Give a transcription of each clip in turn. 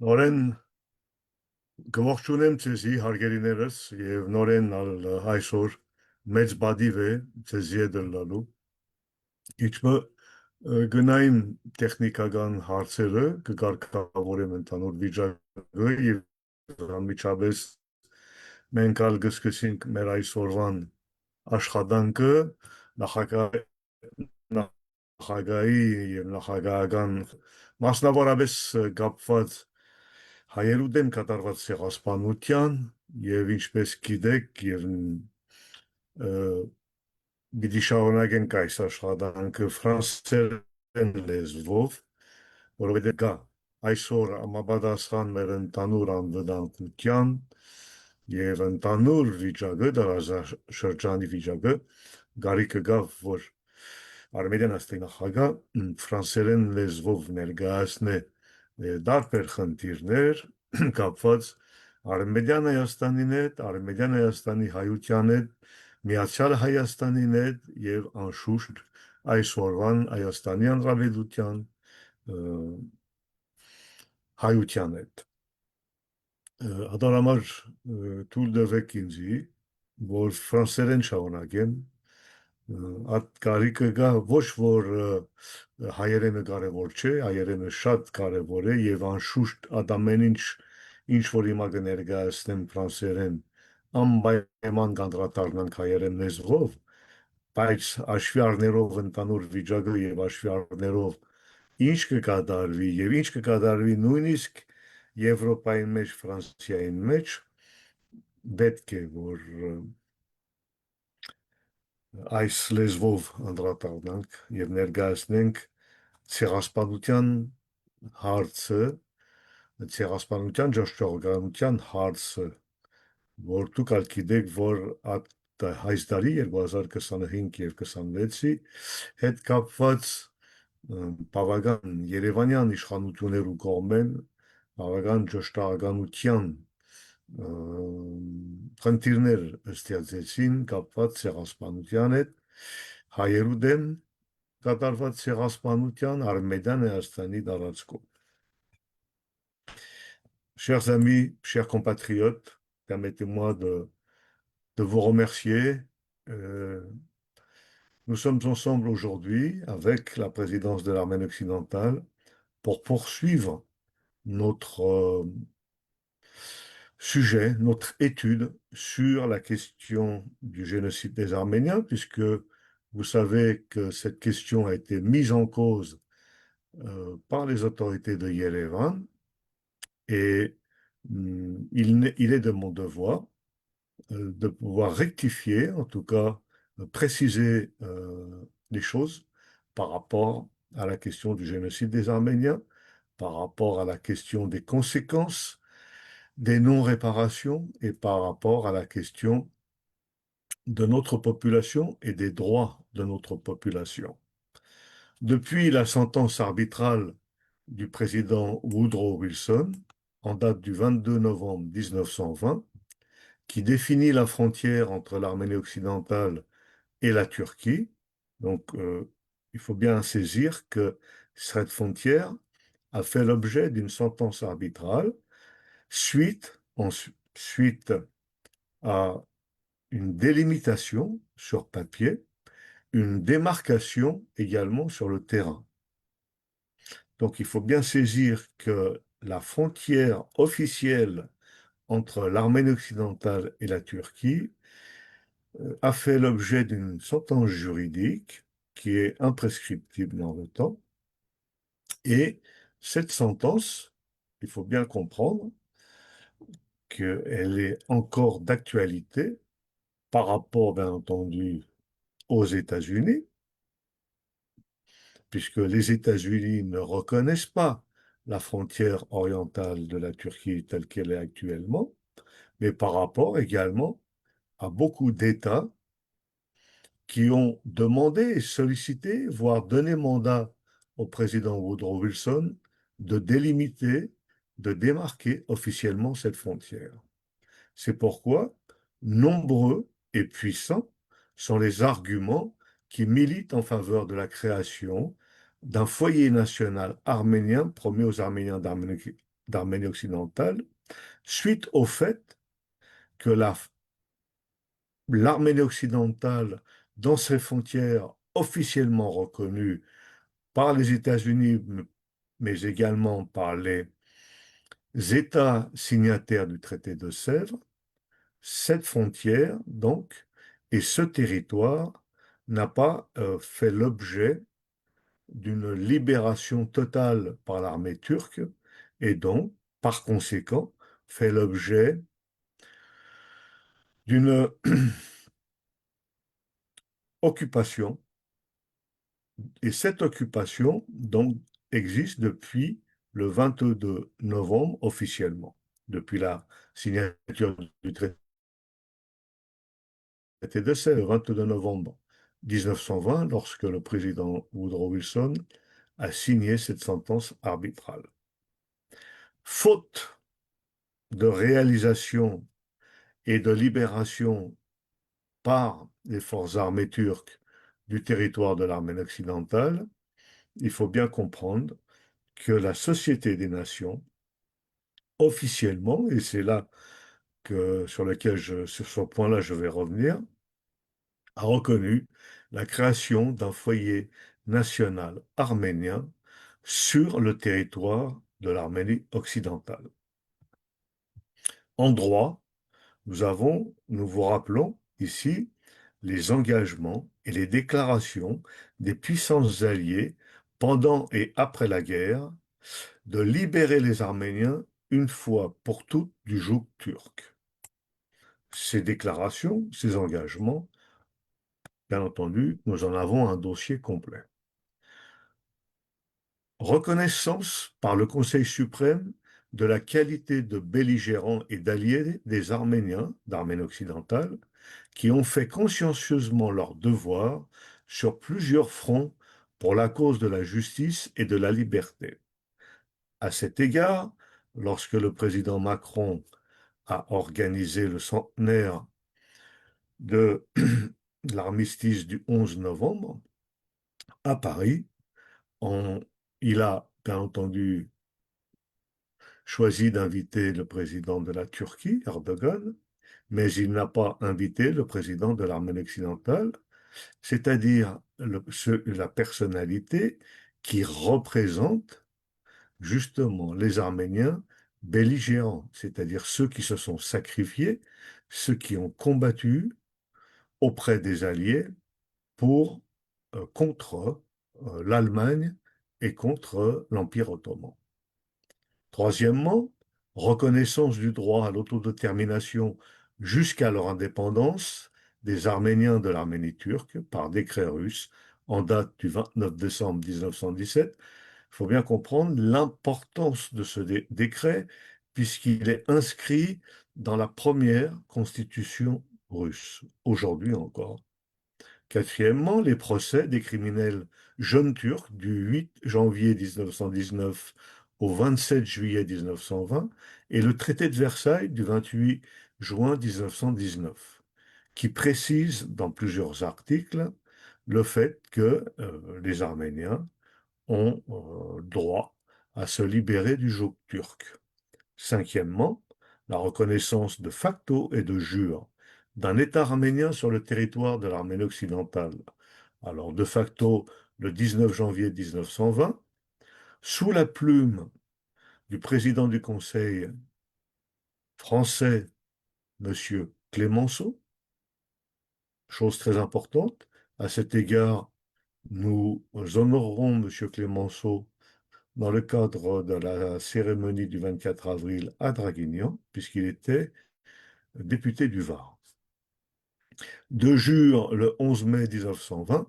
Նորեն գողջունեմ ձեզի հարգելիներս եւ նորեն այսօր մեծ բադիվ է ձեզի հետ լալու իջբը գնային տեխնիկական հարցերը կկարգավորեմ ընդհանուր վիճակը եւ անմիջապես մենք ալ կսկսենք մեր այսօրվան աշխատանքը նախագահ նախագահի եւ նախագահական մասնավորապես կապված հայերու դեմ կատարված ցեղասպանության եւ ինչպես գիտեք եւ պիտի շարունակենք այս աշխատանքը ֆրանսերեն լեզվով, որովհետեւ կա այսօր համապատասխան մեր ընդհանուր անվտանգության եւ ընդհանուր վիճակը, դարաշրջանի վիճակը, գարիկը գա, որ Արմենիան աստիճանախագահ ֆրանսերեն լեզվով ներկայացնե դարբեր խնդիրներ կապված Արմենիան Հայաստանին հետ, Արմենիան Հայաստանի հայության հետ, Միացյալ Հայաստանին հետ եւ անշուշտ այսօրվան Հայաստանի Հանրապետության հայության հետ։ Adamlar Tulda ve Kinzi, որ ֆրանսերեն շարունակեն, այդ կարիքը կա ոչ որ հայերենը կարևոր չէ, հայերենը շատ կարևոր է եւ անշուշտ ադամեն ինչ որ հիմա կներկայացնեմ ֆրանսերեն անպայման կանդրադառնանք հայերեն լեզվով, բայց հաշվի առներով ընդհանուր վիճակը եւ հաշվի առներով ինչ կկատարվի եւ ինչ կկատարվի նույնիսկ Եվրոպայի մեջ, Ֆրանսիայի մեջ պետք է որ այս լեզվով անդրադառնանք եւ ներկայացնենք ցեղասպանության հարցը, ցեղասպանության ճշտողականության հարցը, որ դուք ալ գիտեք, որ այս տարի 2025 եւ 26-ի հետ կապված բավական Երևանյան իշխանություններու կողմեն բավական ճշտականության խնդիրներ ստեղծեցին կապված ցեղասպանության հետ հայերու դեմ կատարված ցեղասպանության Արմենիան Հայաստանի տարածքով։ Chers amis, chers compatriotes, permettez-moi de vous remercier. Nous sommes ensemble aujourd'hui avec la présidence de l'Arménie occidentale pour poursuivre notre sujet, notre étude sur la question du génocide des Arméniens, puisque vous savez que cette question a été mise en cause par les autorités de Yerevan et il est de mon devoir de pouvoir rectifier, en tout cas préciser les choses par rapport à la question du génocide des Arméniens, par rapport à la question des conséquences des non-réparations et par rapport à la question de notre population et des droits de notre population. Depuis la sentence arbitrale du président Woodrow Wilson, en date du 22 novembre 1920, qui définit la frontière entre l'Arménie occidentale et la Turquie, donc il faut bien saisir que cette frontière a fait l'objet d'une sentence arbitrale suite à une délimitation sur papier, une démarcation également sur le terrain. Donc il faut bien saisir que la frontière officielle entre l'Arménie occidentale et la Turquie a fait l'objet d'une sentence juridique qui est imprescriptible dans le temps. Et cette sentence, il faut bien comprendre qu'elle est encore d'actualité par rapport, bien entendu, aux États-Unis, puisque les États-Unis ne reconnaissent pas la frontière orientale de la Turquie telle qu'elle est actuellement, mais par rapport également à beaucoup d'États qui ont demandé et sollicité, voire donné mandat au président Woodrow Wilson de délimiter, de démarquer officiellement cette frontière. C'est pourquoi nombreux et puissants sont les arguments qui militent en faveur de la création d'un foyer national arménien promis aux Arméniens d'Arménie occidentale, suite au fait que l'Arménie occidentale, dans ses frontières officiellement reconnues par les États-Unis, mais également par les États signataires du traité de Sèvres, cette frontière, donc, et ce territoire n'a pas fait l'objet d'une libération totale par l'armée turque et donc, par conséquent, fait l'objet d'une occupation. Et cette occupation, donc, existe depuis le 22 novembre officiellement, depuis la signature du traité de Sèvres, le 22 novembre 1920, lorsque le président Woodrow Wilson a signé cette sentence arbitrale. Faute de réalisation et de libération par les forces armées turques du territoire de l'Arménie occidentale, il faut bien comprendre que la Société des Nations, officiellement, et c'est là sur ce point-là, je vais revenir, a reconnu la création d'un foyer national arménien sur le territoire de l'Arménie occidentale. En droit, nous vous rappelons ici les engagements et les déclarations des puissances alliées pendant et après la guerre de libérer les Arméniens une fois pour toutes du joug turc. Ces déclarations, ces engagements, bien entendu, nous en avons un dossier complet. Reconnaissance par le Conseil suprême de la qualité de belligérants et d'alliés des Arméniens d'Arménie occidentale qui ont fait consciencieusement leur devoir sur plusieurs fronts pour la cause de la justice et de la liberté. À cet égard, lorsque le président Macron a organisé le centenaire de l'armistice du 11 novembre à Paris, il a bien entendu choisi d'inviter le président de la Turquie, Erdogan, mais il n'a pas invité le président de l'Arménie occidentale, c'est-à-dire la personnalité qui représente justement les Arméniens belligérants, c'est-à-dire ceux qui se sont sacrifiés, ceux qui ont combattu auprès des Alliés contre l'Allemagne et contre l'Empire ottoman. Troisièmement, reconnaissance du droit à l'autodétermination jusqu'à leur indépendance des Arméniens de l'Arménie turque par décret russe en date du 29 décembre 1917. Il faut bien comprendre l'importance de ce décret puisqu'il est inscrit dans la première constitution russe, aujourd'hui encore. Quatrièmement, les procès des criminels jeunes turcs du 8 janvier 1919 au 27 juillet 1920 et le traité de Versailles du 28 juin 1919, qui précise dans plusieurs articles le fait que les Arméniens ont droit à se libérer du joug turc. Cinquièmement, la reconnaissance de facto et de jure d'un État arménien sur le territoire de l'Arménie occidentale. Alors, de facto, le 19 janvier 1920, sous la plume du président du Conseil français, M. Clémenceau, chose très importante. À cet égard, nous honorerons M. Clémenceau dans le cadre de la cérémonie du 24 avril à Draguignan, puisqu'il était député du Var. De jure le 11 mai 1920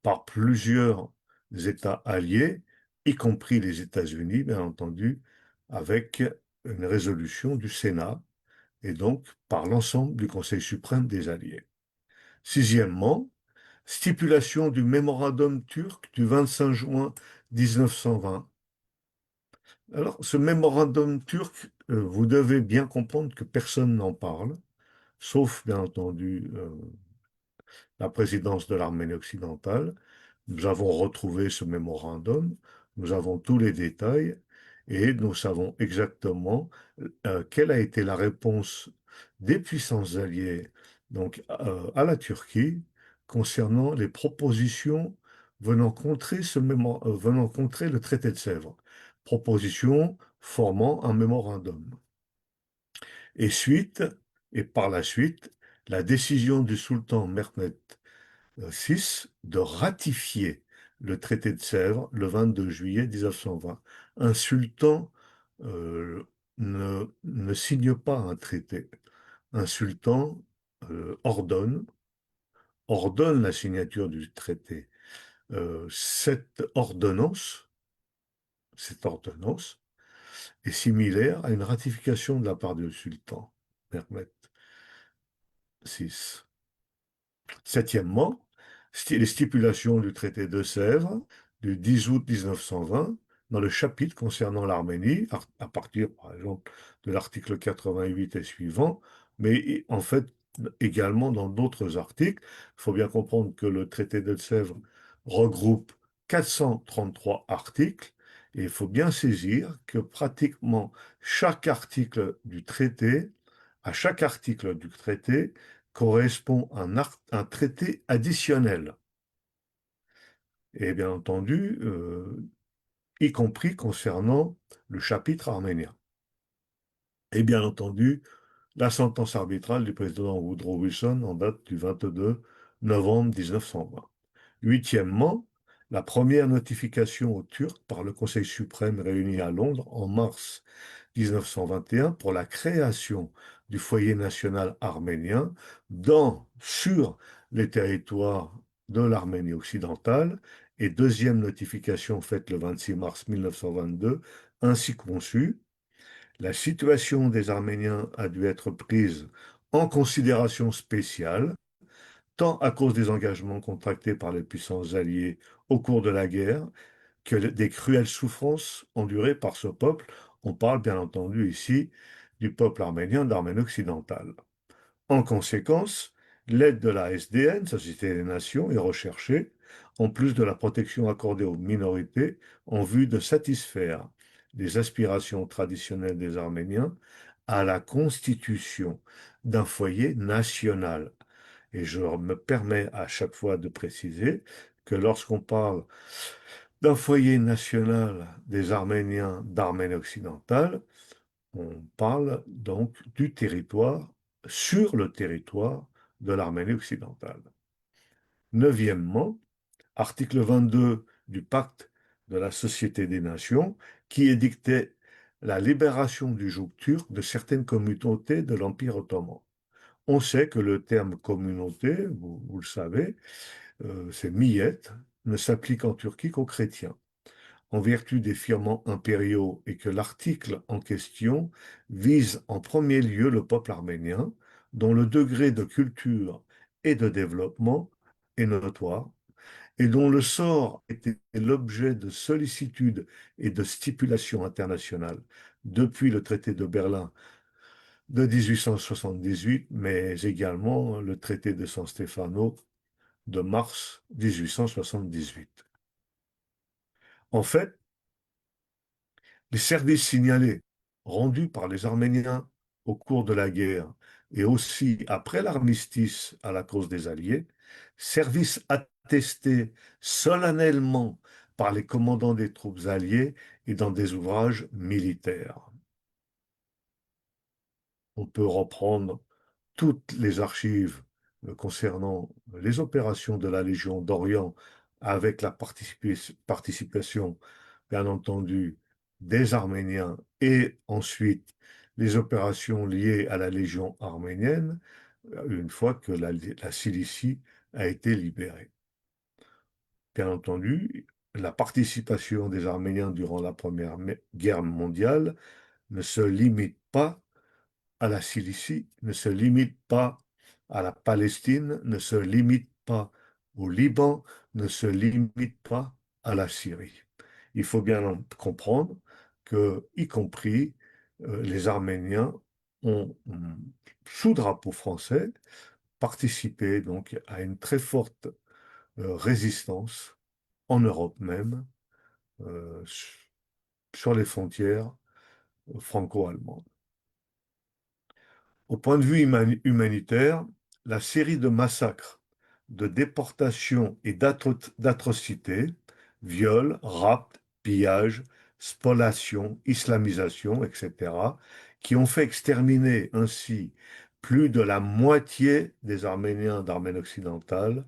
par plusieurs États alliés, y compris les États-Unis, bien entendu, avec une résolution du Sénat et donc par l'ensemble du Conseil suprême des Alliés. Sixièmement, stipulation du mémorandum turc du 25 juin 1920. Alors, ce mémorandum turc, vous devez bien comprendre que personne n'en parle, sauf bien entendu la présidence de l'Arménie occidentale. Nous avons retrouvé ce mémorandum, nous avons tous les détails, Et nous savons exactement quelle a été la réponse des puissances alliées donc, à la Turquie concernant les propositions venant contrer le traité de Sèvres. Propositions formant un mémorandum. Et suite, et par la suite, la décision du sultan Mehmed VI de ratifier le traité de Sèvres le 22 juillet 1920. Un sultan euh, ne signe pas un traité. Un sultan ordonne, ordonne la signature du traité. Cette ordonnance est similaire à une ratification de la part du sultan Mehmed VI. Septièmement, les stipulations du traité de Sèvres du 10 août 1920 dans le chapitre concernant l'Arménie, à partir par exemple de l'article 88 et suivant, mais en fait également dans d'autres articles. Il faut bien comprendre que le traité de Sèvres regroupe 433 articles et il faut bien saisir que pratiquement chaque article du traité, à chaque article du traité, correspond à un traité additionnel, et bien entendu, y compris concernant le chapitre arménien. Et bien entendu, la sentence arbitrale du président Woodrow Wilson en date du 22 novembre 1920. Huitièmement, la première notification aux Turcs par le Conseil suprême réuni à Londres en mars 1921 pour la création du foyer national arménien sur les territoires de l'Arménie occidentale et deuxième notification faite le 26 mars 1922, ainsi conçue. La situation des Arméniens a dû être prise en considération spéciale, tant à cause des engagements contractés par les puissances alliées au cours de la guerre que des cruelles souffrances endurées par ce peuple. On parle bien entendu ici du peuple arménien d'Arménie occidentale. En conséquence, l'aide de la SDN, Société des Nations, est recherchée, en plus de la protection accordée aux minorités, en vue de satisfaire les aspirations traditionnelles des Arméniens à la constitution d'un foyer national. Et je me permets à chaque fois de préciser que lorsqu'on parle d'un foyer national des Arméniens d'Arménie occidentale, on parle donc du territoire, sur le territoire de l'Arménie occidentale. Neuvièmement, article 22 du pacte de la Société des Nations, qui édictait la libération du joug turc de certaines communautés de l'Empire ottoman. On sait que le terme communauté, vous le savez, c'est millet, ne s'applique en Turquie qu'aux chrétiens en vertu des firmants impériaux et que l'article en question vise en premier lieu le peuple arménien, dont le degré de culture et de développement est notoire, et dont le sort était l'objet de sollicitudes et de stipulations internationales depuis le traité de Berlin de 1878, mais également le traité de San Stefano de mars 1878. En fait, les services signalés rendus par les Arméniens au cours de la guerre et aussi après l'armistice à la cause des Alliés, services attestés solennellement par les commandants des troupes alliées et dans des ouvrages militaires. On peut reprendre toutes les archives concernant les opérations de la Légion d'Orient avec la participation, bien entendu, des Arméniens et ensuite les opérations liées à la Légion arménienne une fois que la Cilicie a été libérée. Bien entendu, la participation des Arméniens durant la Première Guerre mondiale ne se limite pas à la Cilicie, ne se limite pas à la Palestine, ne se limite pas au Liban, ne se limite pas à la Syrie. Il faut bien comprendre que, y compris les Arméniens ont, sous drapeau français, participé donc à une très forte résistance en Europe même, euh, sur les frontières franco-allemandes. Au point de vue humanitaire, la série de massacres, de déportations et d'atrocités, viols, rapts, pillages, spoliations, islamisation, etc., qui ont fait exterminer ainsi plus de la moitié des Arméniens d'Arménie occidentale,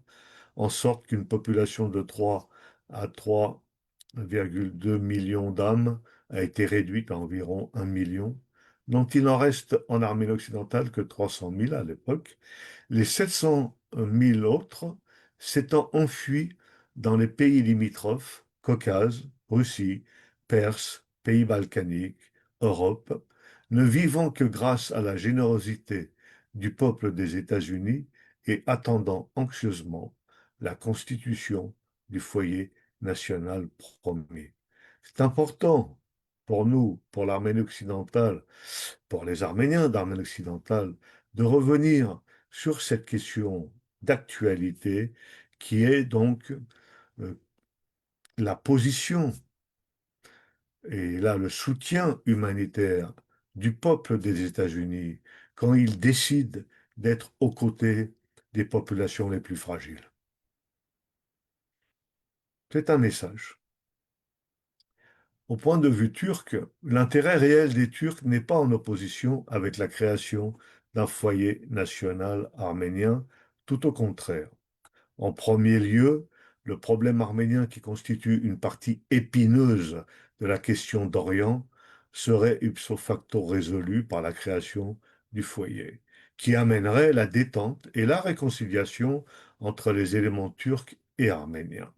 en sorte qu'une population de 3 à 3,2 millions d'âmes a été réduite à environ 1 million, dont il n'en reste en Arménie occidentale que 300 000 à l'époque, les 700 000 autres s'étant enfuis dans les pays limitrophes, Caucase, Russie, Perse, pays balkaniques, Europe, ne vivant que grâce à la générosité du peuple des États-Unis et attendant anxieusement la constitution du foyer national promis. C'est important pour nous, pour l'Arménie occidentale, pour les Arméniens d'Arménie occidentale, de revenir sur cette question d'actualité qui est donc euh, la position et là le soutien humanitaire du peuple des États-Unis quand il décide d'être aux côtés des populations les plus fragiles. C'est un message. Au point de vue turc, l'intérêt réel des Turcs n'est pas en opposition avec la création d'un foyer national arménien, tout au contraire. En premier lieu, le problème arménien qui constitue une partie épineuse de la question d'Orient serait ipso facto résolu par la création du foyer, qui amènerait la détente et la réconciliation entre les éléments turcs et arméniens.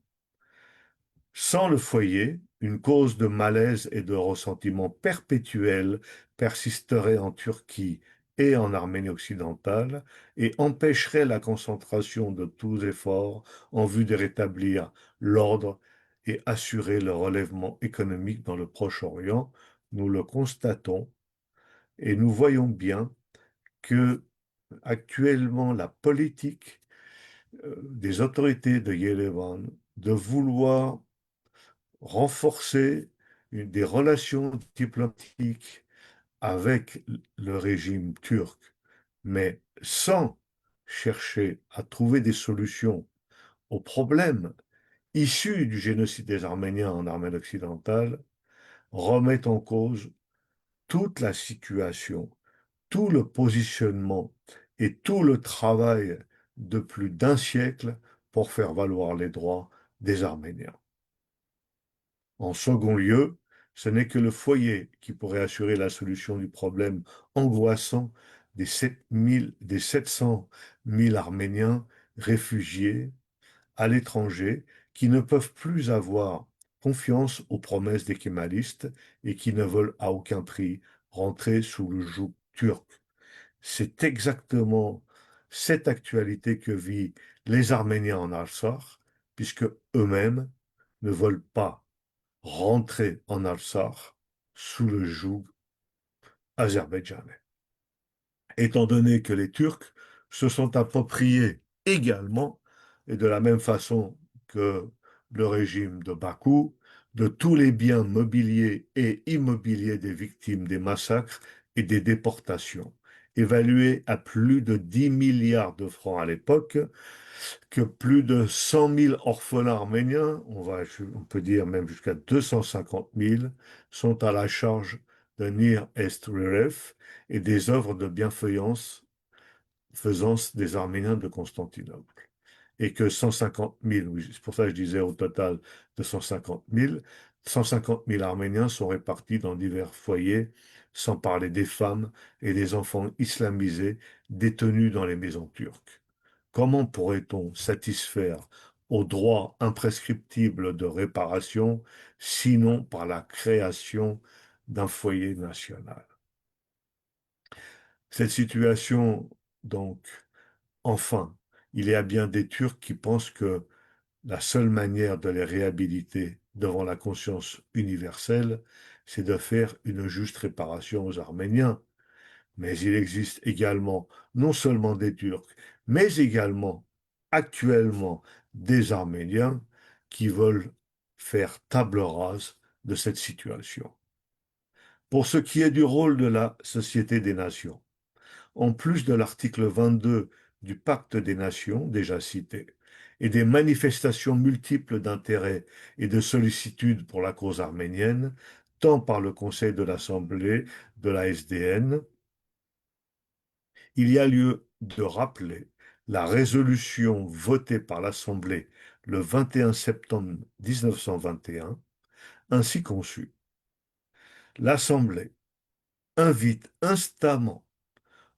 Sans le foyer, une cause de malaise et de ressentiment perpétuel persisterait en Turquie et en Arménie occidentale et empêcherait la concentration de tous efforts en vue de rétablir l'ordre et assurer le relèvement économique dans le Proche-Orient. Nous le constatons et nous voyons bien que actuellement la politique des autorités de Yerevan de vouloir renforcer des relations diplomatiques avec le régime turc, mais sans chercher à trouver des solutions aux problèmes issus du génocide des Arméniens en Arménie occidentale, remet en cause toute la situation, tout le positionnement et tout le travail de plus d'un siècle pour faire valoir les droits des Arméniens. En second lieu, ce n'est que le foyer qui pourrait assurer la solution du problème angoissant des 700 000 Arméniens réfugiés à l'étranger qui ne peuvent plus avoir confiance aux promesses des kémalistes et qui ne veulent à aucun prix rentrer sous le joug turc. C'est exactement cette actualité que vivent les Arméniens en Artsakh, puisque eux-mêmes ne veulent pas rentrer en Artsakh sous le joug azerbaïdjanais. Étant donné que les Turcs se sont appropriés également, et de la même façon que le régime de Bakou, de tous les biens mobiliers et immobiliers des victimes des massacres et des déportations, évalués à plus de 10 milliards de francs à l'époque, que plus de 100 000 orphelins arméniens, on peut dire même jusqu'à 250 000, sont à la charge de Nir Est Reref et des œuvres de bienfaisance des Arméniens de Constantinople. Et que 150 000, oui, c'est pour ça que je disais au total de 150 000 Arméniens sont répartis dans divers foyers, sans parler des femmes et des enfants islamisés détenus dans les maisons turques. Comment pourrait-on satisfaire au droit imprescriptible de réparation, sinon par la création d'un foyer national? Cette situation, donc, enfin, il y a bien des Turcs qui pensent que la seule manière de les réhabiliter devant la conscience universelle, c'est de faire une juste réparation aux Arméniens. Mais il existe également non seulement des Turcs, mais également actuellement des Arméniens qui veulent faire table rase de cette situation. Pour ce qui est du rôle de la Société des Nations, en plus de l'article 22 du Pacte des Nations déjà cité, et des manifestations multiples d'intérêt et de sollicitude pour la cause arménienne, tant par le Conseil de l'Assemblée de la SDN, il y a lieu de rappeler la résolution votée par l'Assemblée le 21 septembre 1921, ainsi conçue. L'Assemblée invite instamment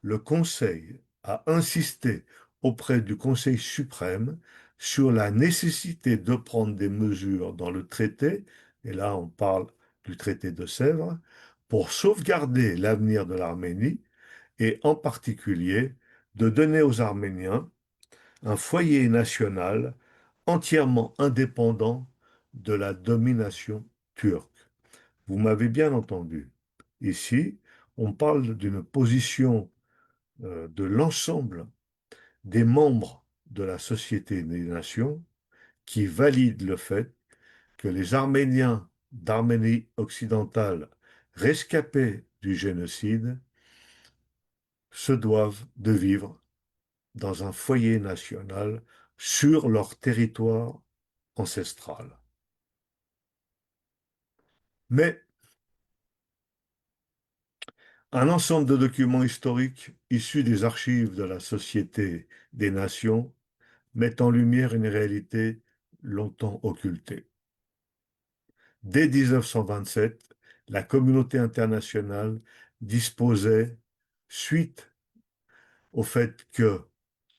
le Conseil a insisté auprès du Conseil suprême sur la nécessité de prendre des mesures dans le traité, et là on parle du traité de Sèvres, pour sauvegarder l'avenir de l'Arménie et en particulier de donner aux Arméniens un foyer national entièrement indépendant de la domination turque. Vous m'avez bien entendu. Ici, on parle d'une position de l'ensemble des membres de la Société des Nations qui valident le fait que les Arméniens d'Arménie occidentale rescapés du génocide se doivent de vivre dans un foyer national sur leur territoire ancestral. Mais un ensemble de documents historiques issus des archives de la Société des Nations met en lumière une réalité longtemps occultée. Dès 1927, la communauté internationale disposait, suite au fait que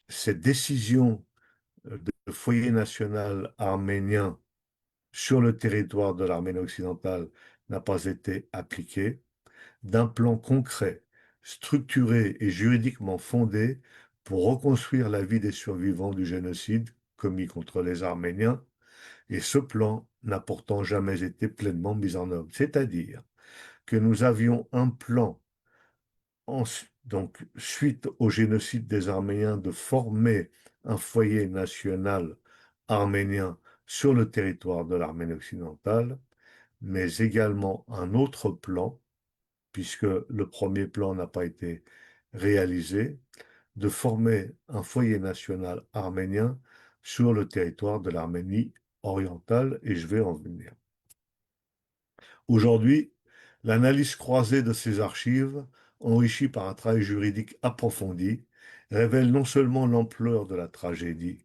cette décision de foyer national arménien sur le territoire de l'Arménie occidentale n'a pas été appliquée, d'un plan concret, structuré et juridiquement fondé pour reconstruire la vie des survivants du génocide commis contre les Arméniens, et ce plan n'a pourtant jamais été pleinement mis en œuvre. C'est-à-dire que nous avions un plan, donc suite au génocide des Arméniens, de former un foyer national arménien sur le territoire de l'Arménie occidentale, mais également un autre plan, puisque le premier plan n'a pas été réalisé, de former un foyer national arménien sur le territoire de l'Arménie orientale, et je vais en venir. Aujourd'hui, l'analyse croisée de ces archives, enrichie par un travail juridique approfondi, révèle non seulement l'ampleur de la tragédie,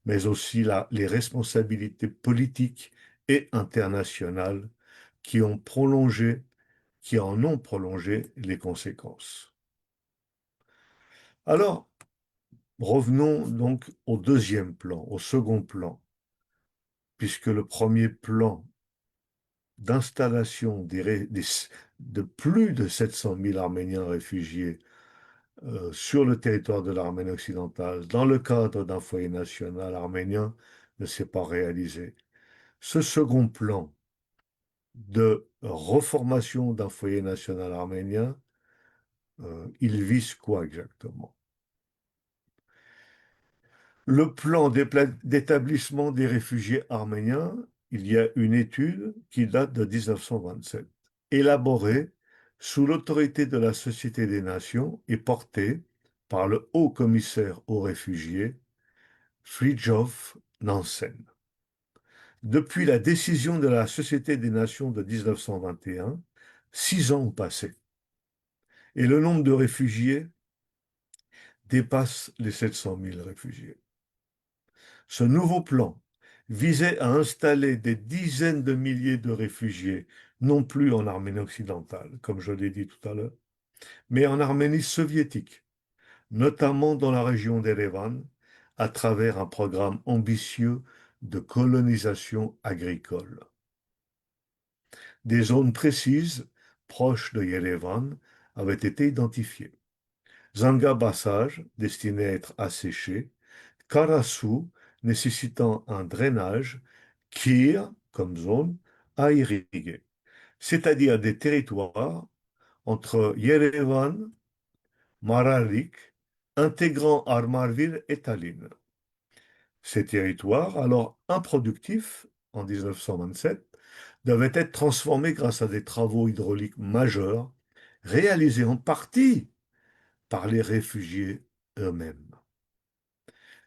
mais aussi les responsabilités politiques et internationales qui ont prolongé, qui en ont prolongé les conséquences. Alors, revenons donc au deuxième plan, au second plan, puisque le premier plan d'installation de plus de 700 000 Arméniens réfugiés sur le territoire de l'Arménie occidentale dans le cadre d'un foyer national arménien ne s'est pas réalisé. Ce second plan de reformation d'un foyer national arménien, il vise quoi exactement? Le plan d'établissement des réfugiés arméniens, il y a une étude qui date de 1927, élaborée sous l'autorité de la Société des Nations et portée par le haut-commissaire aux réfugiés, Fridtjof Nansen. Depuis la décision de la Société des Nations de 1921, 6 ans ont passé et le nombre de réfugiés dépasse les 700 000 réfugiés. Ce nouveau plan visait à installer des dizaines de milliers de réfugiés, non plus en Arménie occidentale, comme je l'ai dit tout à l'heure, mais en Arménie soviétique, notamment dans la région d'Erevan, à travers un programme ambitieux de colonisation agricole. Des zones précises, proches de Yerevan, avaient été identifiées. Zanga Bassage, destiné à être asséché, Karasu, nécessitant un drainage, Kir, comme zone, à irriguer, c'est-à-dire des territoires entre Yerevan, Mararik, intégrant Armarvir et Tallinn. Ces territoires, alors improductifs, en 1927, devait être transformée grâce à des travaux hydrauliques majeurs réalisés en partie par les réfugiés eux-mêmes.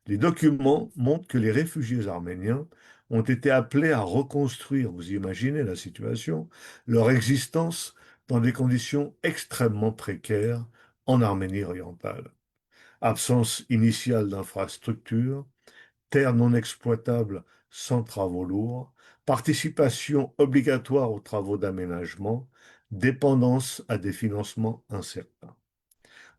Les documents montrent que les réfugiés arméniens ont été appelés à reconstruire, vous imaginez la situation, leur existence dans des conditions extrêmement précaires en Arménie orientale. Absence initiale d'infrastructures, terres non exploitables sans travaux lourds, participation obligatoire aux travaux d'aménagement, dépendance à des financements incertains.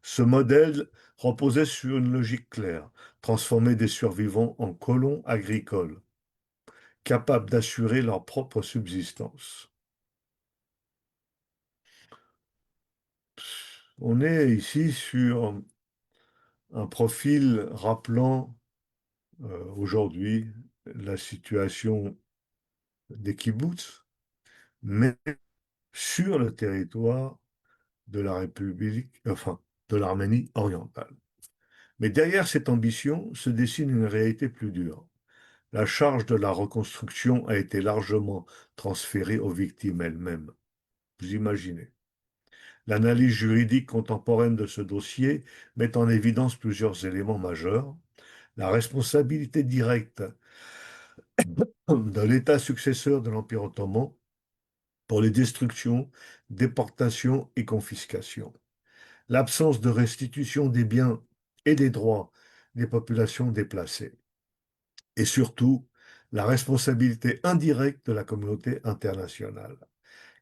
Ce modèle reposait sur une logique claire, transformer des survivants en colons agricoles, capables d'assurer leur propre subsistance. On est ici sur un profil rappelant aujourd'hui la situation des kibboutz, mais sur le territoire de la République, enfin, de l'Arménie orientale. Mais derrière cette ambition se dessine une réalité plus dure. La charge de la reconstruction a été largement transférée aux victimes elles-mêmes. Vous imaginez. L'analyse juridique contemporaine de ce dossier met en évidence plusieurs éléments majeurs. La responsabilité directe de l'État successeur de l'Empire ottoman pour les destructions, déportations et confiscations. L'absence de restitution des biens et des droits des populations déplacées. Et surtout, la responsabilité indirecte de la communauté internationale.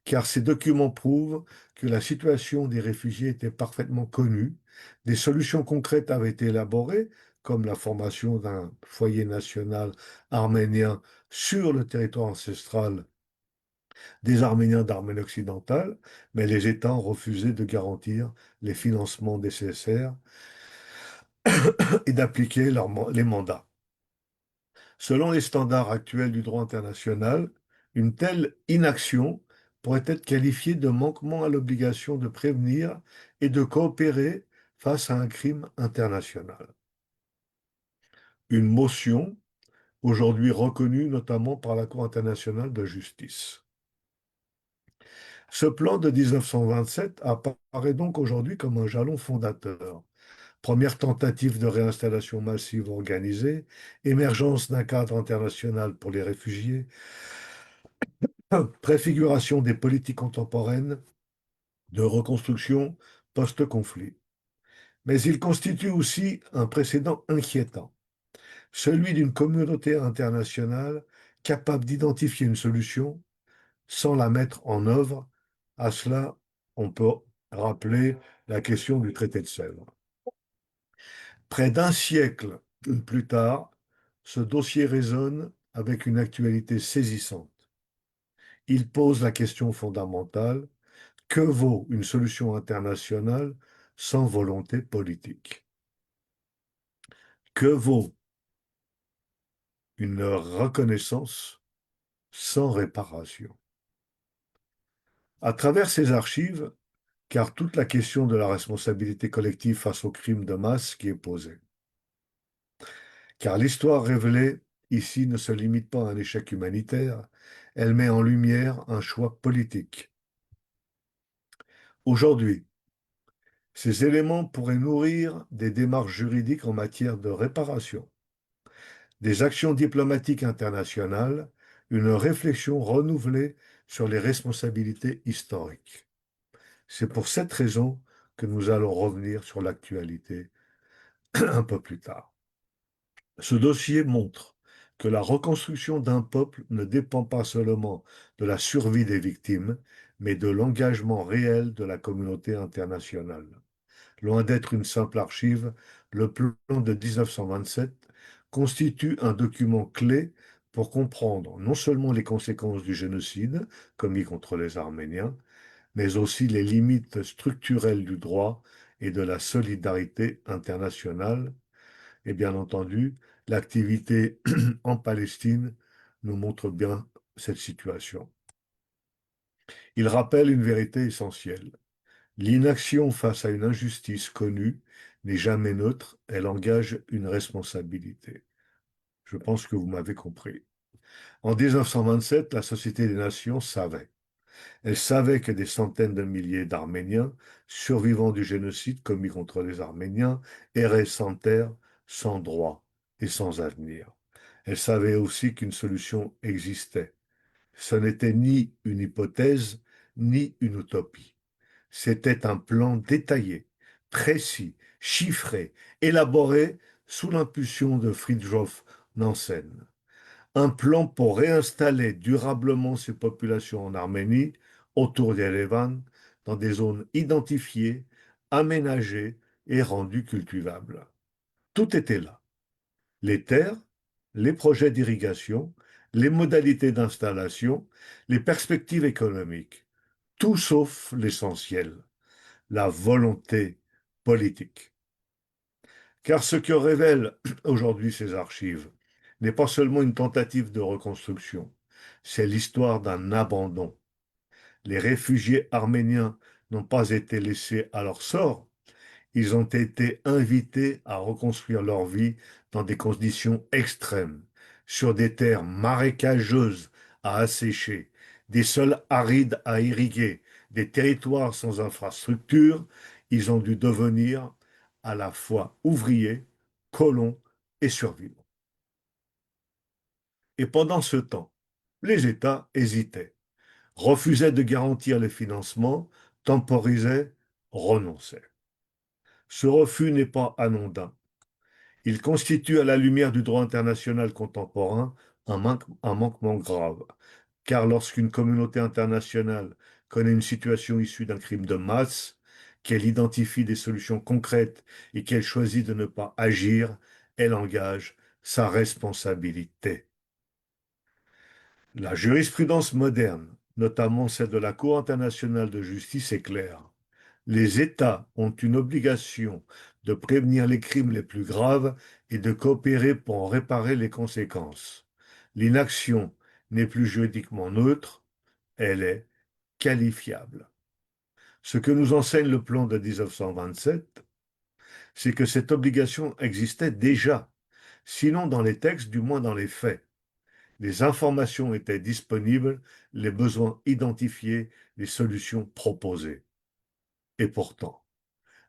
Car ces documents prouvent que la situation des réfugiés était parfaitement connue, des solutions concrètes avaient été élaborées, comme la formation d'un foyer national arménien sur le territoire ancestral des Arméniens d'Arménie occidentale, mais les États ont refusé de garantir les financements nécessaires et d'appliquer les mandats. Selon les standards actuels du droit international, une telle inaction pourrait être qualifiée de manquement à l'obligation de prévenir et de coopérer face à un crime international. Une motion aujourd'hui reconnue notamment par la Cour internationale de justice. Ce plan de 1927 apparaît donc aujourd'hui comme un jalon fondateur. Première tentative de réinstallation massive organisée, émergence d'un cadre international pour les réfugiés, préfiguration des politiques contemporaines de reconstruction post-conflit. Mais il constitue aussi un précédent inquiétant, celui d'une communauté internationale capable d'identifier une solution sans la mettre en œuvre. À cela, on peut rappeler la question du traité de Sèvres. Près d'un siècle plus tard, ce dossier résonne avec une actualité saisissante. Il pose la question fondamentale: que vaut une solution internationale sans volonté politique? Que vaut une reconnaissance sans réparation? À travers ces archives, car toute la question de la responsabilité collective face aux crimes de masse qui est posée. Car l'histoire révélée ici ne se limite pas à un échec humanitaire, elle met en lumière un choix politique. Aujourd'hui, ces éléments pourraient nourrir des démarches juridiques en matière de réparation, des actions diplomatiques internationales, une réflexion renouvelée sur les responsabilités historiques. C'est pour cette raison que nous allons revenir sur l'actualité un peu plus tard. Ce dossier montre que la reconstruction d'un peuple ne dépend pas seulement de la survie des victimes, mais de l'engagement réel de la communauté internationale. Loin d'être une simple archive, le plan de 1927 constitue un document clé pour comprendre non seulement les conséquences du génocide commis contre les Arméniens, mais aussi les limites structurelles du droit et de la solidarité internationale. Et bien entendu, l'activité en Palestine nous montre bien cette situation. Il rappelle une vérité essentielle. L'inaction face à une injustice connue n'est jamais neutre, elle engage une responsabilité. Je pense que vous m'avez compris. En 1927, la Société des Nations savait. Elle savait que des centaines de milliers d'Arméniens, survivants du génocide commis contre les Arméniens, erraient sans terre, sans droit et sans avenir. Elle savait aussi qu'une solution existait. Ce n'était ni une hypothèse, ni une utopie. C'était un plan détaillé, précis, chiffré, élaboré sous l'impulsion de Fridtjof Nansen. Un plan pour réinstaller durablement ces populations en Arménie, autour d'Erevan, dans des zones identifiées, aménagées et rendues cultivables. Tout était là. Les terres, les projets d'irrigation, les modalités d'installation, les perspectives économiques. Tout sauf l'essentiel, la volonté politique. Car ce que révèlent aujourd'hui ces archives n'est pas seulement une tentative de reconstruction, c'est l'histoire d'un abandon. Les réfugiés arméniens n'ont pas été laissés à leur sort, ils ont été invités à reconstruire leur vie dans des conditions extrêmes, sur des terres marécageuses à assécher, des sols arides à irriguer, des territoires sans infrastructure. Ils ont dû devenir à la fois ouvriers, colons et survivants. Et pendant ce temps, les États hésitaient, refusaient de garantir les financements, temporisaient, renonçaient. Ce refus n'est pas anodin. Il constitue à la lumière du droit international contemporain un manquement grave, car lorsqu'une communauté internationale connaît une situation issue d'un crime de masse, qu'elle identifie des solutions concrètes et qu'elle choisit de ne pas agir, elle engage sa responsabilité. La jurisprudence moderne, notamment celle de la Cour internationale de justice, est claire. Les États ont une obligation de prévenir les crimes les plus graves et de coopérer pour en réparer les conséquences. L'inaction n'est plus juridiquement neutre, elle est qualifiable. Ce que nous enseigne le plan de 1927, c'est que cette obligation existait déjà, sinon dans les textes, du moins dans les faits. Les informations étaient disponibles, les besoins identifiés, les solutions proposées. Et pourtant,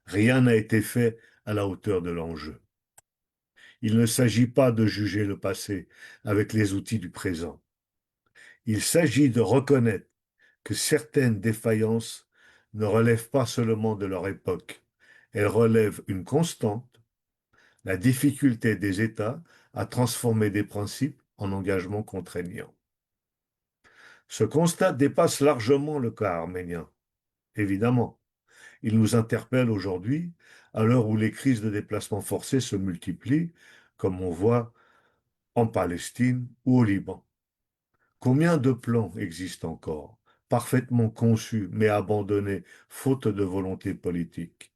rien n'a été fait à la hauteur de l'enjeu. Il ne s'agit pas de juger le passé avec les outils du présent. Il s'agit de reconnaître que certaines défaillances ne relèvent pas seulement de leur époque. Elles relèvent une constante, la difficulté des États à transformer des principes en engagements contraignants. Ce constat dépasse largement le cas arménien, évidemment. Il nous interpelle aujourd'hui, à l'heure où les crises de déplacement forcés se multiplient, comme on voit en Palestine ou au Liban. Combien de plans existent encore, parfaitement conçus mais abandonnés faute de volonté politique?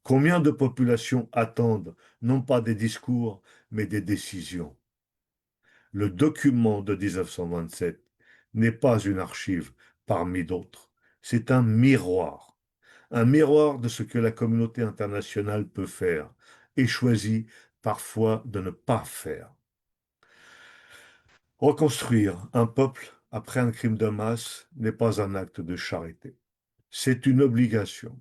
Combien de populations attendent non pas des discours mais des décisions? Le document de 1927 n'est pas une archive parmi d'autres, c'est un miroir de ce que la communauté internationale peut faire et choisit parfois de ne pas faire. Reconstruire un peuple après un crime de masse n'est pas un acte de charité, c'est une obligation.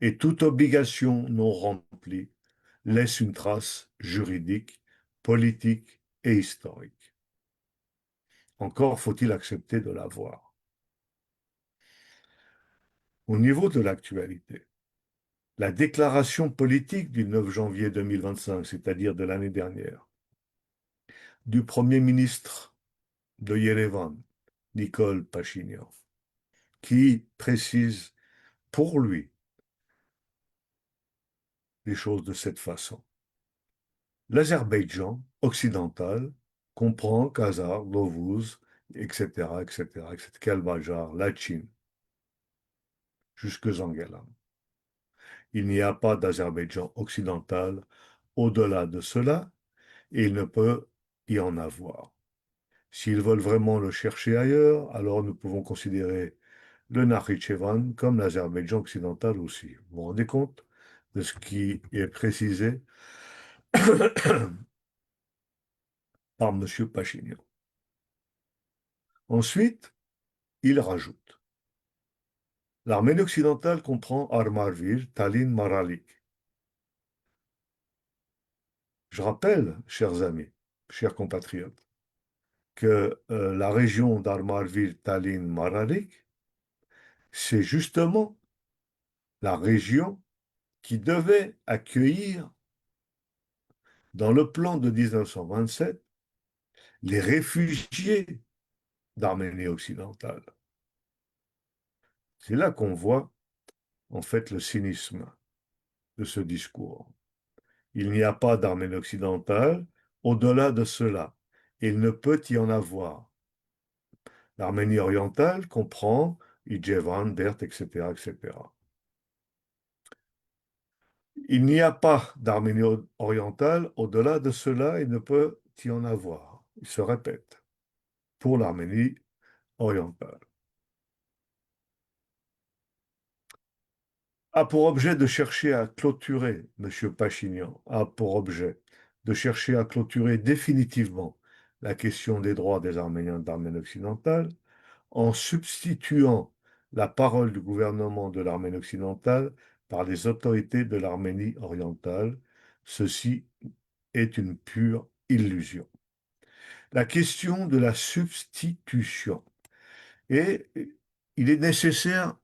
Et toute obligation non remplie laisse une trace juridique, politique et historique. Encore faut-il accepter de la voir. Au niveau de l'actualité, la déclaration politique du 9 janvier 2025, c'est-à-dire de l'année dernière, du Premier ministre de Yerevan, Nicole Pachinian, qui précise pour lui les choses de cette façon. L'Azerbaïdjan occidental comprend Khazar, Lovuz, etc., etc., etc., Kalbajar, Lachin, jusque Zangelan. Il n'y a pas d'Azerbaïdjan occidental au-delà de cela, et il ne peut y en avoir. S'ils veulent vraiment le chercher ailleurs, alors nous pouvons considérer le Nakhitchevan comme l'Azerbaïdjan occidental aussi. Vous vous rendez compte de ce qui est précisé par M. Pachinian. Ensuite, il rajoute, l'Arménie occidentale comprend Armarvir, Tallinn, Maralik. Je rappelle, chers amis, chers compatriotes, que la région d'Armarvir, Tallinn, Maralik, c'est justement la région qui devait accueillir, dans le plan de 1927, les réfugiés d'Arménie occidentale. C'est là qu'on voit en fait le cynisme de ce discours. Il n'y a pas d'Arménie occidentale au-delà de cela. Il ne peut y en avoir. L'Arménie orientale comprend Ijevan, Bert, etc., etc. Il n'y a pas d'Arménie orientale au-delà de cela. Il ne peut y en avoir. Il se répète pour l'Arménie orientale. A pour objet de chercher à clôturer, M. Pachinian a pour objet de chercher à clôturer définitivement la question des droits des Arméniens d'Arménie occidentale en substituant la parole du gouvernement de l'Arménie occidentale par les autorités de l'Arménie orientale. Ceci est une pure illusion. La question de la substitution. Et il est nécessaire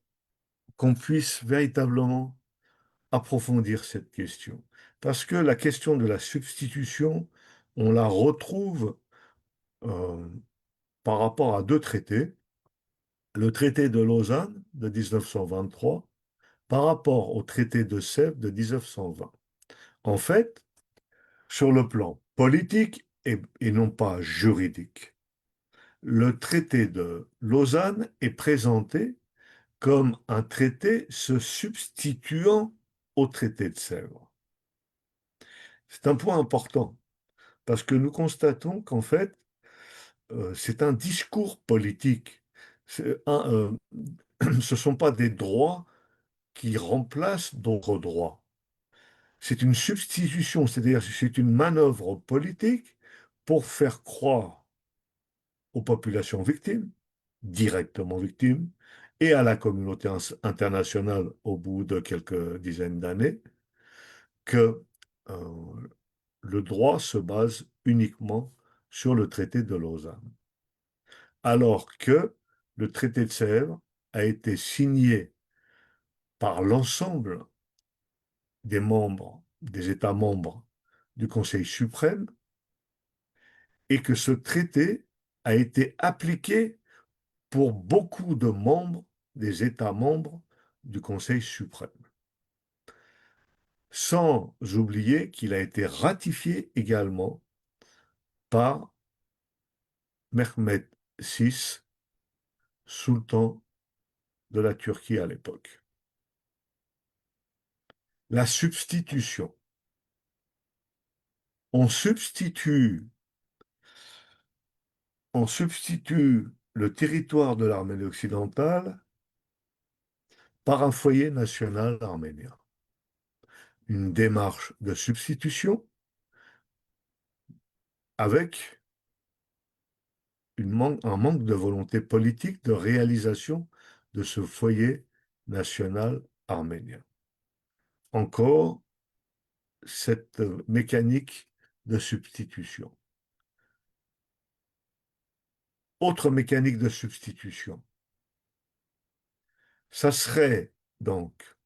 qu'on puisse véritablement approfondir cette question. Parce que la question de la substitution, on la retrouve euh, par rapport à deux traités. Le traité de Lausanne de 1923 par rapport au traité de Sèvres de 1920. En fait, sur le plan politique et non pas juridique, le traité de Lausanne est présenté comme un traité se substituant au traité de Sèvres. C'est un point important parce que nous constatons qu'en fait, c'est un discours politique. Ce ne sont pas des droits qui remplacent d'autres droits. C'est une substitution, c'est-à-dire c'est une manœuvre politique pour faire croire aux populations victimes, directement victimes, et à la communauté internationale au bout de quelques dizaines d'années, que le droit se base uniquement sur le traité de Lausanne. Alors que le traité de Sèvres a été signé par l'ensemble des membres, des États membres du Conseil suprême, et que ce traité a été appliqué pour beaucoup de membres des États membres du Conseil suprême. Sans oublier qu'il a été ratifié également par Mehmed VI, sultan de la Turquie à l'époque. La substitution. On substitue, on substitue le territoire de l'Arménie occidentale par un foyer national arménien. Une démarche de substitution avec un manque de volonté politique de réalisation de ce foyer national arménien. Encore cette mécanique de substitution. Autre mécanique de substitution, ça serait donc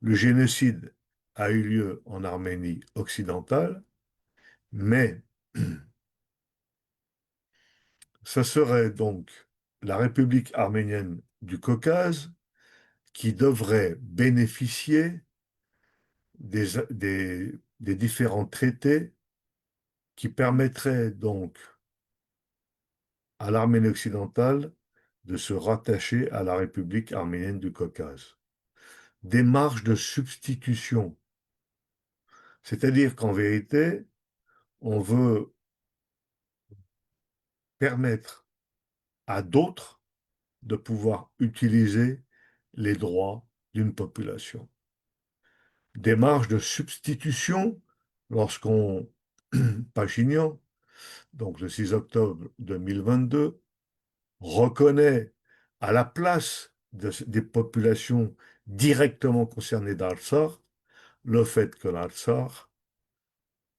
le génocide a eu lieu en Arménie occidentale, mais ça serait donc la République arménienne du Caucase qui devrait bénéficier des différents traités qui permettraient donc à l'Arménie occidentale de se rattacher à la République arménienne du Caucase. Démarche de substitution, c'est-à-dire qu'en vérité, on veut permettre à d'autres de pouvoir utiliser les droits d'une population. Démarche de substitution lorsqu'on, Pachinian, donc le 6 octobre 2022, reconnaît à la place des populations directement concernées d'Artsakh le fait que l'Artsakh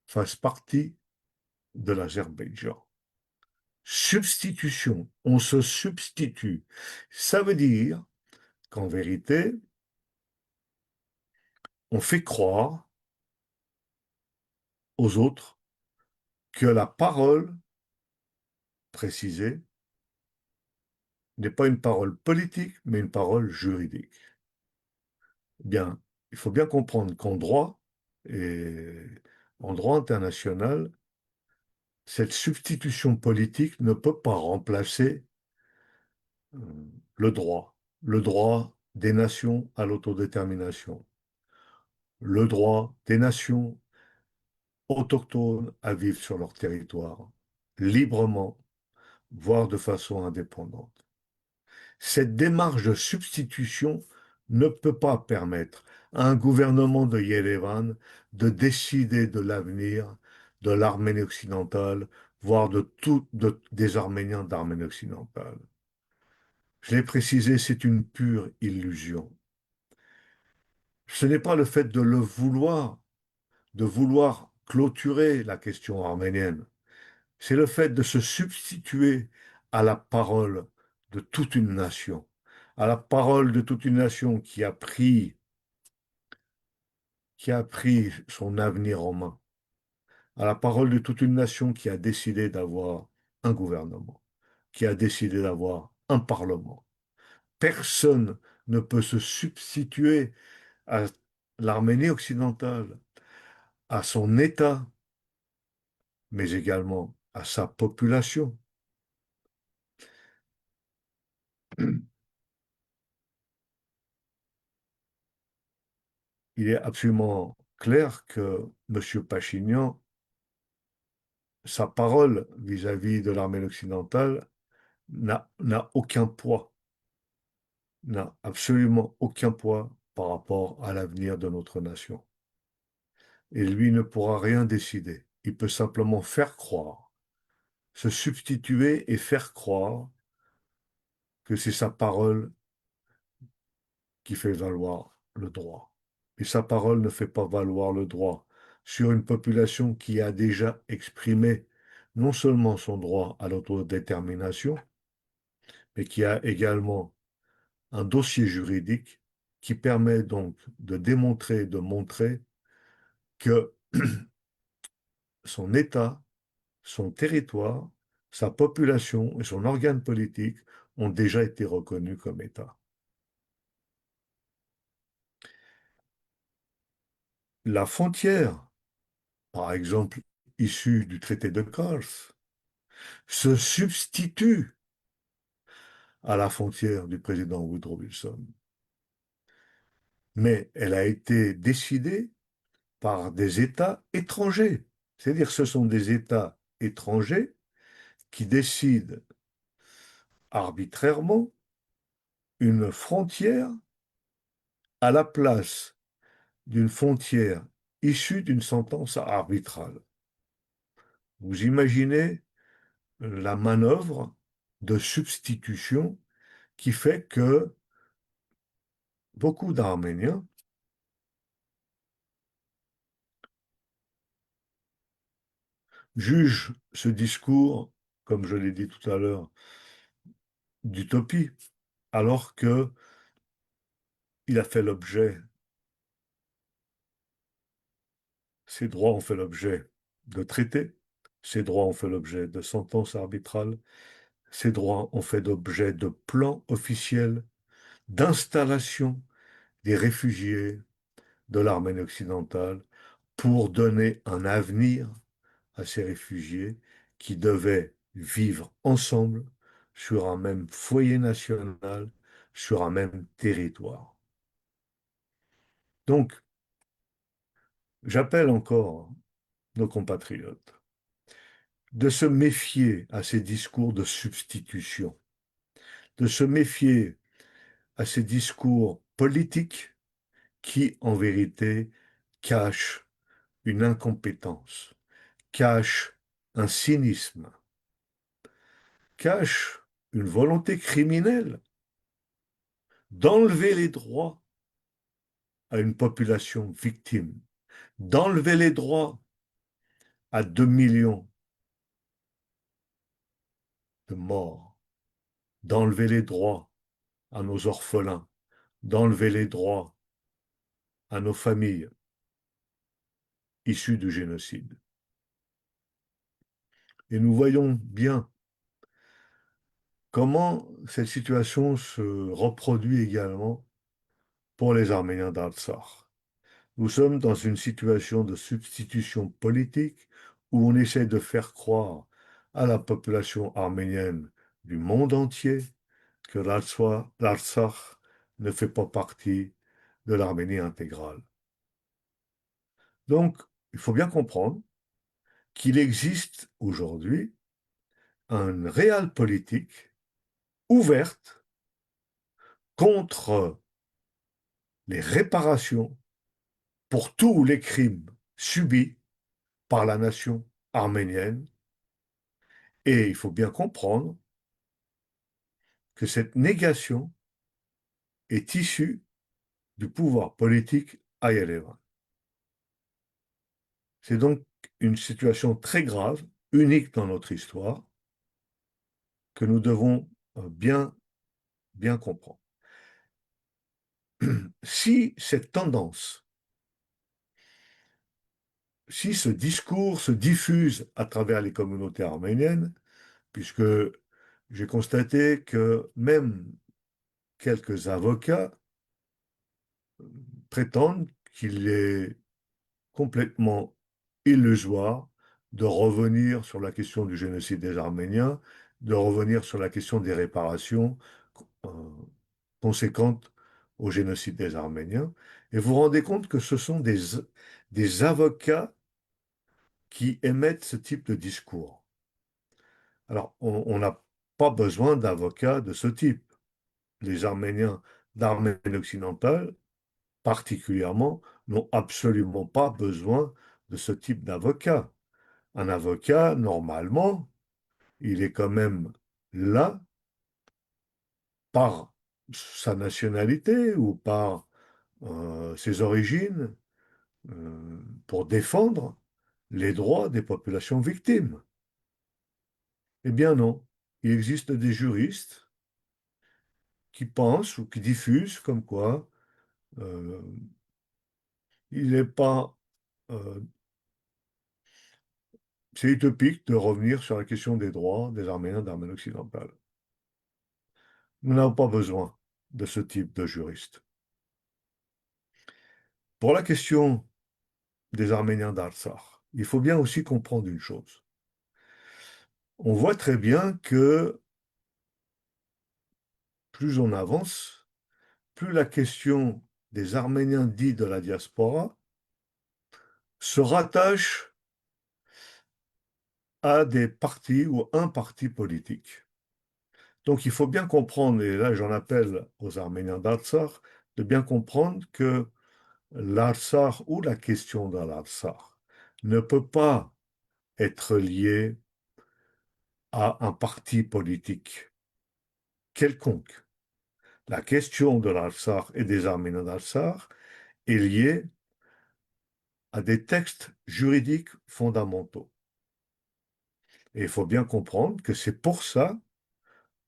fasse partie de l'Azerbaïdjan. Substitution, on se substitue. Ça veut dire qu'en vérité, on fait croire aux autres que la parole précisée n'est pas une parole politique, mais une parole juridique. Bien, il faut bien comprendre qu'en droit et en droit international, cette substitution politique ne peut pas remplacer euh, le droit des nations à l'autodétermination, le droit des nations autochtones à vivre sur leur territoire, librement, voire de façon indépendante. Cette démarche de substitution ne peut pas permettre à un gouvernement de Yerevan de décider de l'avenir de l'Arménie occidentale, voire des Arméniens d'Arménie occidentale. Je l'ai précisé, c'est une pure illusion. Ce n'est pas le fait de vouloir clôturer la question arménienne. C'est le fait de se substituer à la parole de toute une nation, à la parole de toute une nation qui a pris son avenir en main, à la parole de toute une nation qui a décidé d'avoir un gouvernement, qui a décidé d'avoir un parlement. Personne ne peut se substituer à l'Arménie occidentale, à son État, mais également à sa population. Il est absolument clair que M. Pachinian, sa parole vis-à-vis de l'Arménie occidentale n'a aucun poids, n'a absolument aucun poids par rapport à l'avenir de notre nation. Et lui ne pourra rien décider. Il peut simplement faire croire, se substituer et faire croire que c'est sa parole qui fait valoir le droit. Et sa parole ne fait pas valoir le droit sur une population qui a déjà exprimé non seulement son droit à l'autodétermination, mais qui a également un dossier juridique qui permet donc de démontrer, de montrer que son État, son territoire, sa population et son organe politique ont déjà été reconnus comme État. La frontière, par exemple, issue du traité de Kars, se substitue à la frontière du président Woodrow Wilson. Mais elle a été décidée par des États étrangers. C'est-à-dire que ce sont des États étrangers qui décident arbitrairement une frontière à la place d'une frontière issue d'une sentence arbitrale. Vous imaginez la manœuvre de substitution qui fait que beaucoup d'Arméniens jugent ce discours, comme je l'ai dit tout à l'heure, d'utopie, alors que il a fait l'objet, ces droits ont fait l'objet de traités, ces droits ont fait l'objet de sentences arbitrales, ces droits ont fait l'objet de plans officiels d'installation des réfugiés de l'Arménie occidentale pour donner un avenir à ces réfugiés qui devaient vivre ensemble sur un même foyer national, sur un même territoire. Donc, j'appelle encore nos compatriotes de se méfier à ces discours de substitution, de se méfier à ces discours politiques qui, en vérité, cachent une incompétence, cachent un cynisme, cachent une volonté criminelle d'enlever les droits à une population victime, d'enlever les droits à 2 millions de morts, d'enlever les droits à nos orphelins, d'enlever les droits à nos familles issues du génocide. Et nous voyons bien comment cette situation se reproduit également pour les Arméniens d'Artsakh. Nous sommes dans une situation de substitution politique où on essaie de faire croire à la population arménienne du monde entier que l'Artsakh ne fait pas partie de l'Arménie intégrale. Donc, il faut bien comprendre qu'il existe aujourd'hui une réelle politique ouverte contre les réparations pour tous les crimes subis par la nation arménienne. Et il faut bien comprendre que cette négation est issue du pouvoir politique à Yerevan. C'est donc une situation très grave, unique dans notre histoire, que nous devons bien comprendre. Si cette tendance, si ce discours se diffuse à travers les communautés arméniennes, puisque j'ai constaté que même quelques avocats prétendent qu'il est complètement illusoire de revenir sur la question du génocide des Arméniens, de revenir sur la question des réparations euh, conséquentes au génocide des Arméniens. Et vous vous rendez compte que ce sont des avocats qui émettent ce type de discours. Alors, on n'a pas besoin d'avocats de ce type. Les Arméniens d'Arménie occidentale, particulièrement, n'ont absolument pas besoin de ce type d'avocat. Un avocat, normalement, il est quand même là par sa nationalité ou par ses origines pour défendre les droits des populations victimes. Eh bien non, il existe des juristes qui pensent ou qui diffusent comme quoi euh, il n'est pas... c'est utopique de revenir sur la question des droits des Arméniens d'Arménie occidentale. Nous n'avons pas besoin de ce type de juriste. Pour la question des Arméniens d'Artsakh, il faut bien aussi comprendre une chose. On voit très bien que plus on avance, plus la question des Arméniens dits de la diaspora se rattache à des partis ou un parti politique. Donc il faut bien comprendre, et là j'en appelle aux Arméniens d'Artsakh, de bien comprendre que l'Artsakh ou la question de l'Artsakh ne peut pas être liée à un parti politique quelconque. La question de l'Artsakh et des Arméniens d'Artsakh est liée à des textes juridiques fondamentaux. Et il faut bien comprendre que c'est pour ça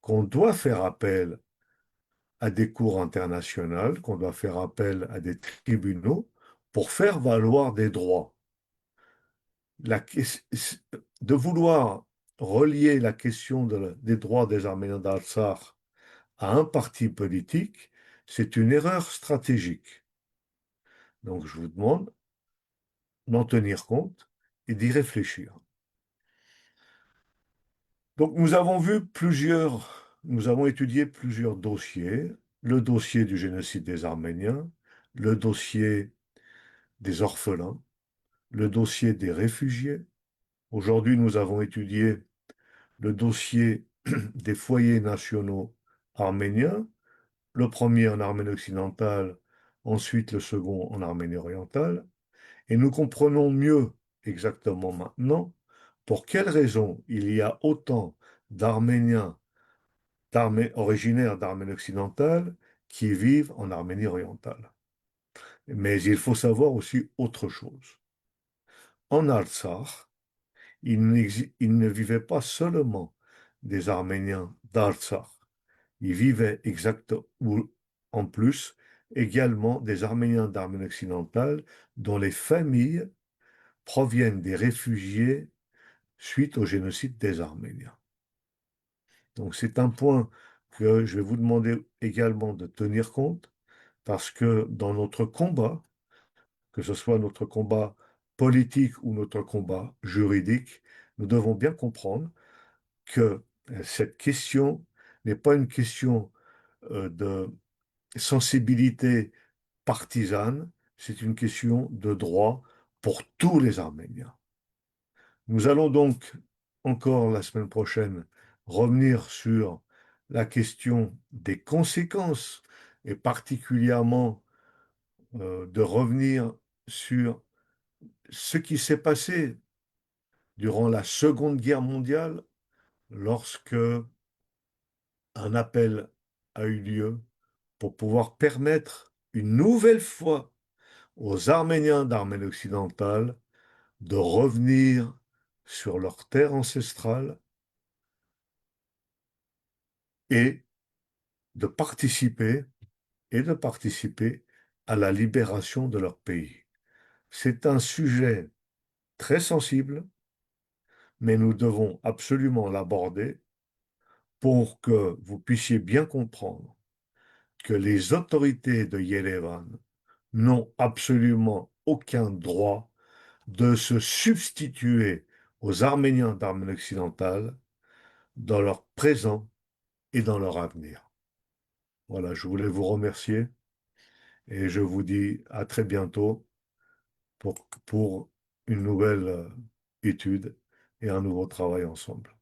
qu'on doit faire appel à des cours internationales, qu'on doit faire appel à des tribunaux pour faire valoir des droits. La, de vouloir relier la question des droits des Arméniens d'Artsakh à un parti politique, c'est une erreur stratégique. Donc je vous demande d'en tenir compte et d'y réfléchir. Donc nous avons étudié plusieurs dossiers, le dossier du génocide des Arméniens, le dossier des orphelins, le dossier des réfugiés. Aujourd'hui, nous avons étudié le dossier des foyers nationaux arméniens, le premier en Arménie occidentale, ensuite le second en Arménie orientale, et nous comprenons mieux exactement maintenant pour quelles raisons il y a autant d'Arméniens originaires d'Arménie occidentale qui vivent en Arménie orientale. Mais il faut savoir aussi autre chose. En Artsakh, il ne vivait pas seulement des Arméniens d'Artsakh, il vivait ou en plus également des Arméniens d'Arménie occidentale dont les familles proviennent des réfugiés suite au génocide des Arméniens. Donc c'est un point que je vais vous demander également de tenir compte parce que dans notre combat, que ce soit notre combat politique ou notre combat juridique, nous devons bien comprendre que cette question n'est pas une question de sensibilité partisane, c'est une question de droit pour tous les Arméniens. Nous allons donc encore la semaine prochaine revenir sur la question des conséquences et particulièrement de revenir sur ce qui s'est passé durant la Seconde Guerre mondiale lorsque un appel a eu lieu pour pouvoir permettre une nouvelle fois aux Arméniens d'Arménie occidentale de revenir sur leur terre ancestrale et de participer de participer à la libération de leur pays. C'est un sujet très sensible, mais nous devons absolument l'aborder pour que vous puissiez bien comprendre que les autorités de Yerevan n'ont absolument aucun droit de se substituer aux Arméniens d'Arménie occidentale dans leur présent et dans leur avenir. Voilà, je voulais vous remercier et je vous dis à très bientôt pour une nouvelle étude et un nouveau travail ensemble.